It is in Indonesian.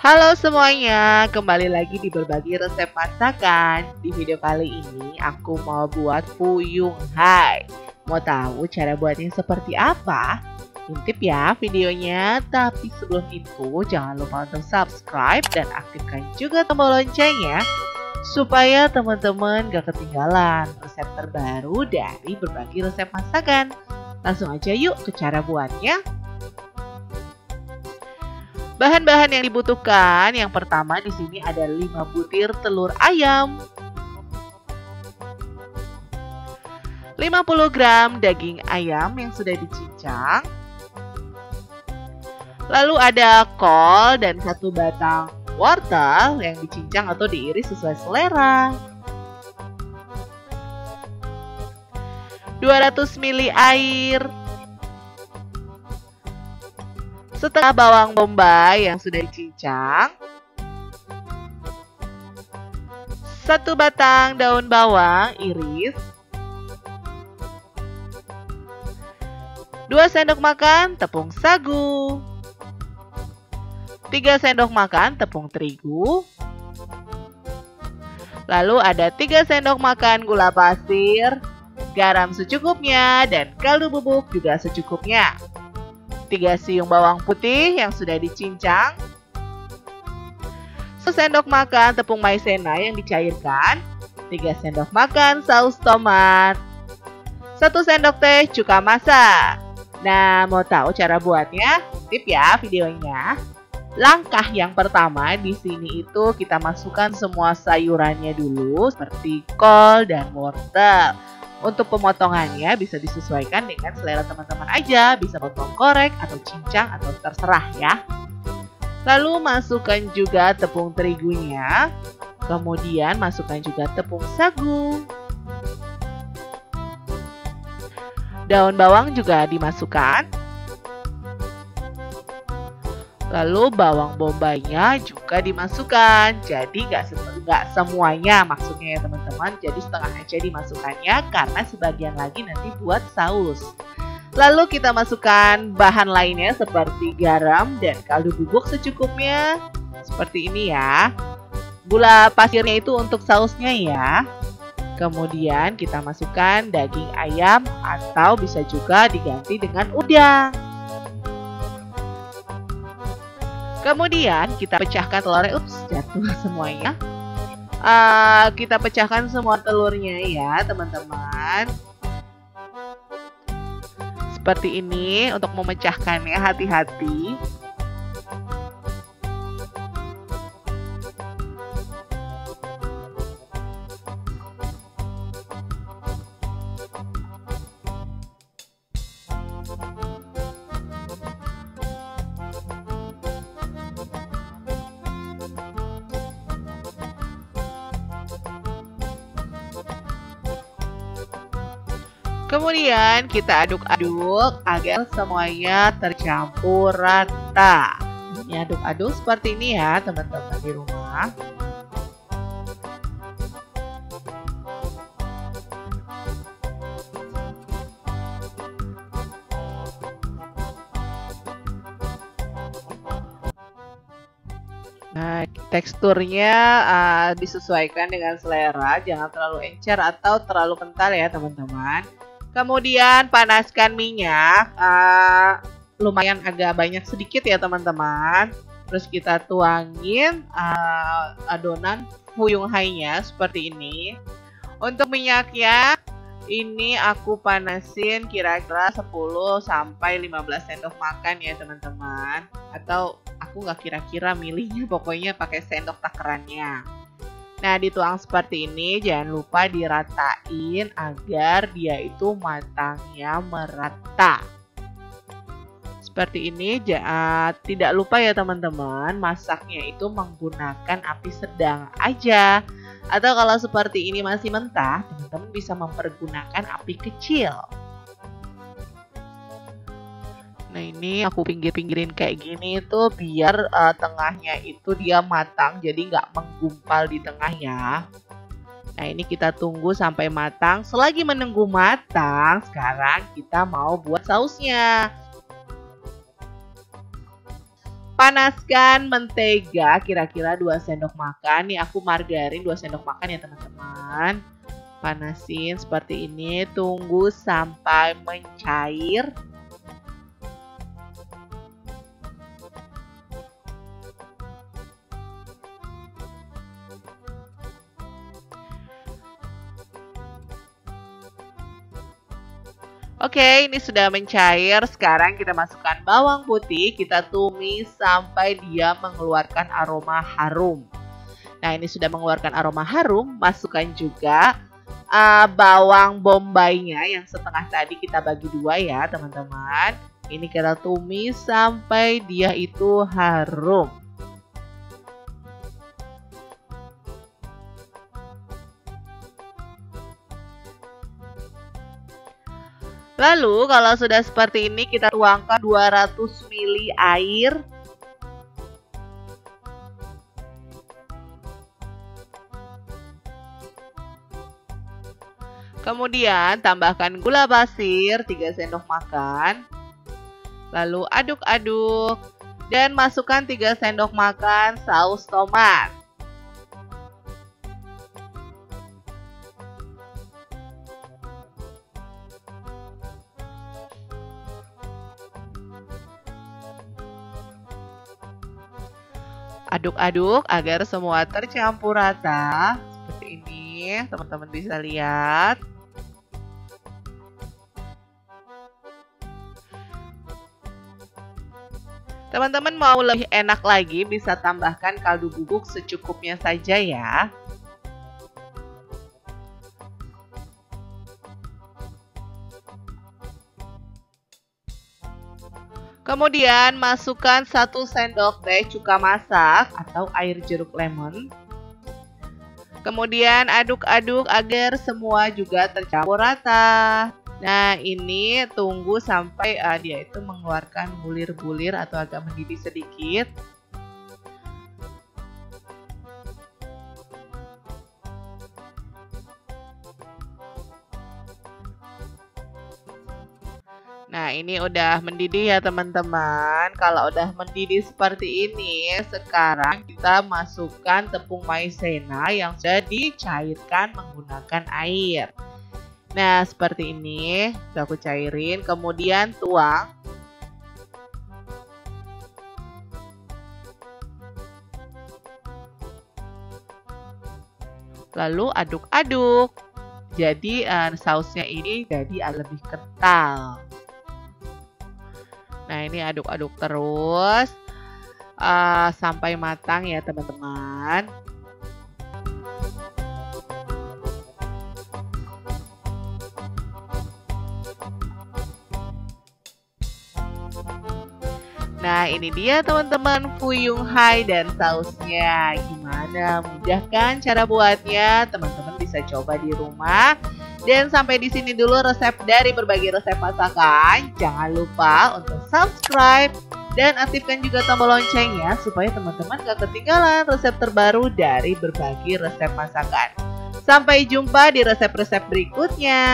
Halo semuanya, kembali lagi di berbagi resep masakan. Di video kali ini aku mau buat fuyung hai. Mau tahu cara buatnya seperti apa? Intip ya videonya, tapi sebelum itu jangan lupa untuk subscribe dan aktifkan juga tombol loncengnya supaya teman-teman gak ketinggalan resep terbaru dari berbagi resep masakan. Langsung aja yuk ke cara buatnya. Bahan-bahan yang dibutuhkan, yang pertama di sini ada 5 butir telur ayam, 50 gram daging ayam yang sudah dicincang, lalu ada kol dan 1 batang wortel yang dicincang atau diiris sesuai selera, 200 ml air, setengah bawang bombay yang sudah dicincang, 1 batang daun bawang iris, 2 sendok makan tepung sagu, 3 sendok makan tepung terigu, lalu ada 3 sendok makan gula pasir, garam secukupnya, dan kaldu bubuk juga secukupnya. 3 siung bawang putih yang sudah dicincang, 1 sendok makan tepung maizena yang dicairkan, 3 sendok makan saus tomat, 1 sendok teh cuka masak. Nah, mau tahu cara buatnya? Tip ya videonya. Langkah yang pertama di sini itu kita masukkan semua sayurannya dulu seperti kol dan wortel. Untuk pemotongannya bisa disesuaikan dengan selera teman-teman aja, bisa potong korek atau cincang atau terserah ya. Lalu masukkan juga tepung terigunya, kemudian masukkan juga tepung sagu. Daun bawang juga dimasukkan. Lalu bawang bombaynya juga dimasukkan. Jadi nggak semuanya maksudnya ya teman-teman. Jadi setengah aja dimasukkannya karena sebagian lagi nanti buat saus. Lalu kita masukkan bahan lainnya seperti garam dan kaldu bubuk secukupnya. Seperti ini ya. Gula pasirnya itu untuk sausnya ya. Kemudian kita masukkan daging ayam atau bisa juga diganti dengan udang. Kemudian kita pecahkan telurnya, jatuh semuanya. Kita pecahkan semua telurnya ya teman-teman. Seperti ini untuk memecahkannya, hati-hati. Kemudian kita aduk-aduk agar semuanya tercampur rata. Ini aduk-aduk seperti ini ya teman-teman di rumah. Nah, teksturnya disesuaikan dengan selera, jangan terlalu encer atau terlalu kental ya teman-teman. Kemudian panaskan minyak, lumayan agak banyak sedikit ya teman-teman. Terus kita tuangin adonan fuyung hai-nya seperti ini. Untuk minyaknya ini aku panasin kira-kira 10 sampai 15 sendok makan ya teman-teman. Atau aku nggak kira-kira milihnya, pokoknya pakai sendok takarannya. Nah, dituang seperti ini, jangan lupa diratain agar dia itu matangnya merata. Seperti ini, tidak lupa ya teman-teman, masaknya itu menggunakan api sedang aja. Atau kalau seperti ini masih mentah, teman-teman bisa mempergunakan api kecil. Nah, ini aku pinggir-pinggirin kayak gini tuh biar tengahnya itu dia matang, jadi nggak menggumpal di tengah ya. Nah, ini kita tunggu sampai matang. Selagi menunggu matang, sekarang kita mau buat sausnya. Panaskan mentega kira-kira 2 sendok makan. Nih aku margarin 2 sendok makan ya teman-teman. Panasin seperti ini, tunggu sampai mencair. Oke, ini sudah mencair. Sekarang kita masukkan bawang putih. Kita tumis sampai dia mengeluarkan aroma harum. Nah, ini sudah mengeluarkan aroma harum. Masukkan juga bawang bombaynya yang setengah tadi kita bagi 2 ya, teman-teman. Ini kita tumis sampai dia itu harum. Lalu kalau sudah seperti ini kita tuangkan 200 ml air. Kemudian tambahkan gula pasir 3 sendok makan. Lalu aduk-aduk dan masukkan 3 sendok makan saus tomat. Aduk-aduk agar semua tercampur rata. Seperti ini, teman-teman bisa lihat. Teman-teman mau lebih enak lagi, bisa tambahkan kaldu bubuk secukupnya saja ya. Kemudian masukkan 1 sendok teh cuka masak atau air jeruk lemon. Kemudian aduk-aduk agar semua juga tercampur rata. Nah, ini tunggu sampai dia itu mengeluarkan bulir-bulir atau agak mendidih sedikit. Nah, ini udah mendidih ya teman-teman. Kalau udah mendidih seperti ini, sekarang kita masukkan tepung maizena yang sudah dicairkan menggunakan air. Nah, seperti ini. Sudah aku cairin, kemudian tuang. Lalu aduk-aduk. Jadi sausnya ini jadi lebih kental. Nah, ini aduk-aduk terus sampai matang ya teman-teman. Nah, ini dia teman-teman fuyung hai dan sausnya. Gimana? Mudah kan cara buatnya? Teman-teman bisa coba di rumah. Dan sampai di sini dulu resep dari berbagai resep masakan. Jangan lupa untuk subscribe dan aktifkan juga tombol loncengnya supaya teman-teman gak ketinggalan resep terbaru dari berbagai resep masakan. Sampai jumpa di resep-resep berikutnya.